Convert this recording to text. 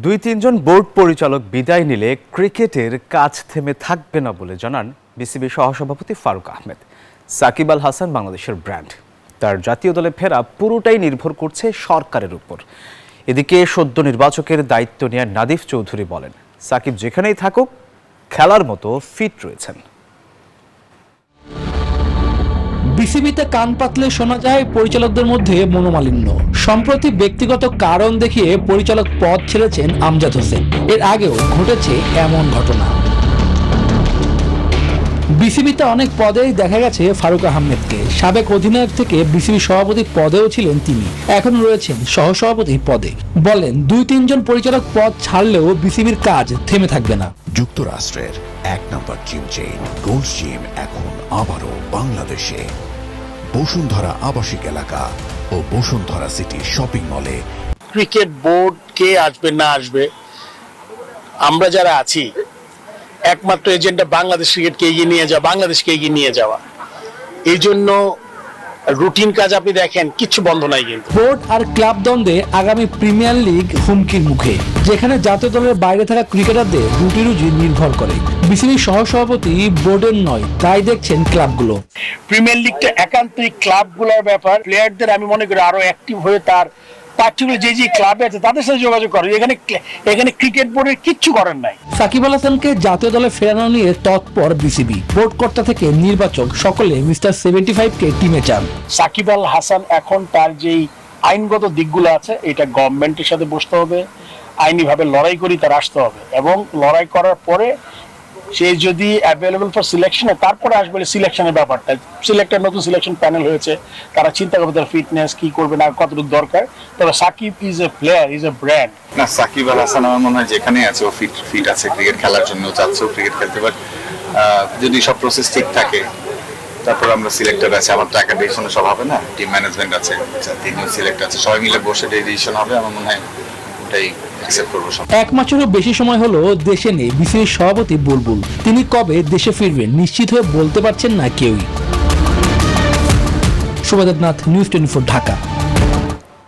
দুই-তিনজন board পরিচালক বিদায় নিলে ক্রিকেটের কাজ থেমে থাকবে না বলে জানান বিসিবি সহসভাপতি ফারুক আহমেদ। সাকিব আল হাসান বাংলাদেশের ব্র্যান্ড, তার জাতীয় দলে ফেরা পুরোটাই নির্ভর করছে সরকারের উপর। এদিকে সদ্য নির্বাচকের দায়িত্ব নেওয়া নাদিফ চৌধুরী বলেন, সাকিব যেখানেই থাকুক খেলার মতো ফিট রয়েছেন। বিসিবিতে কান পাতলে শোনা যায় পরিচালকদের মধ্যে মনোমালিন্য। সম্প্রতি ব্যক্তিগত কারণ দেখিয়ে পরিচালক পদ ছেড়েছেন আমজাদ হোসেন। এর আগেও ঘটেছে এমন ঘটনা। বিসিবিতে অনেক পদেই দেখা গেছে ফারুক আহমেদকে। সাবেক অধিনায়ক থেকে বিসিবি সভাপতি পদেও ছিলেন তিনি, এখন রয়েছেন সহসভাপতি পদে। বলেন, 2-3 জন পরিচালক পদ ছাড়লেও বিসিবির কাজ থেমে থাকবে না। যুক্তরাষ্ট্রের 1 নম্বর জিম চেইন গোল্ড জিম এখন আবারও বাংলাদেশে। বসুন্ধরা আবাসিক এলাকা ও বসুন্ধরা সিটি শপিং মলে। ক্রিকেট বোর্ড কে আসবে না আসবে, আমরা যারা আছি একমাত্র এজেন্ডা বাংলাদেশ ক্রিকেটকে এগিয়ে নিয়ে যাওয়া, বাংলাদেশকে এগিয়ে নিয়ে যাওয়া। এই জন্য রুটিন কাজ আপনি দেখেন কিচ্ছু বন্ধ নাই। কিন্তু বোর্ড আর ক্লাব দ্বন্দ্বে আগামী প্রিমিয়ার লিগ হুমকির মুখে, যেখানে জাতীয় দলের বাইরে থাকা ক্রিকেটারদের রুটি রুজি নির্ভর করে। বিসিবি সহসভাপতি বোর্ডের নয়, তাই দেখছেন ক্লাবগুলো। প্রিমিয়ার লিগটা একান্তই ক্লাবগুলোর ব্যাপার। প্লেয়ারদের আমি মনে করি আরো অ্যাক্টিভ হয়ে তার পার্টিকুলার যে ক্লাবে আছে তাদের সাথে যোগাযোগ করে। এখানে ক্রিকেট বোর্ডের কিচ্ছু করার নাই। সাকিব আল হাসানকে জাতীয় দলে ফেরানো নিয়ে তৎপর বিসিবি। বোর্ড কর্তা থেকে নির্বাচক সকলে মিস্টার 75-কে টিমে চান। সাকিব আল হাসান এখন তার যেই আইনগত দিকগুলো আছে এটা গভর্নমেন্টের সাথে বসতে হবে, আইনিভাবে লড়াই করি তার আসতে হবে, এবং লড়াই করার পরে সে যদি অ্যাভেলেবল ফর সিলেকশনে তারপরে আসবে সিলেকশনের ব্যাপারটা। সিলেক্টেড নতুন সিলেকশন প্যানেল হয়েছে, তারা চিন্তা করবে তার ফিটনেস কি করবে না, কতটুকু দরকার। তবে Shakib is a player, is a brand. না, সাকিব আল হাসান আমার মনে হয় যেখানে আছে ও ফিট আছে, ক্রিকেট খেলার জন্য চাচ্ছে, ক্রিকেট খেলতে পারে। যদি সব প্রসেস ঠিক থাকে তারপর আমরা সিলেক্টর আছে, আমার তো একা ডিসিশনে সব হবে না, টিম ম্যানেজমেন্ট আছে, তিনজন সিলেক্ট আছে, সবাই মিলে বসে ডিসিশন হবে। আমার মনে হয় ওটাই অ্যাকসেপ্ট করবো। 1 মাসেরও বেশি সময় হলো দেশে নেই বিসিবির সভাপতি বুলবুল। তিনি কবে দেশে ফিরবেন নিশ্চিত হয়ে বলতে পারছেন না কেউই। শুভদেবনাথ, নিউজ 24, ঢাকা।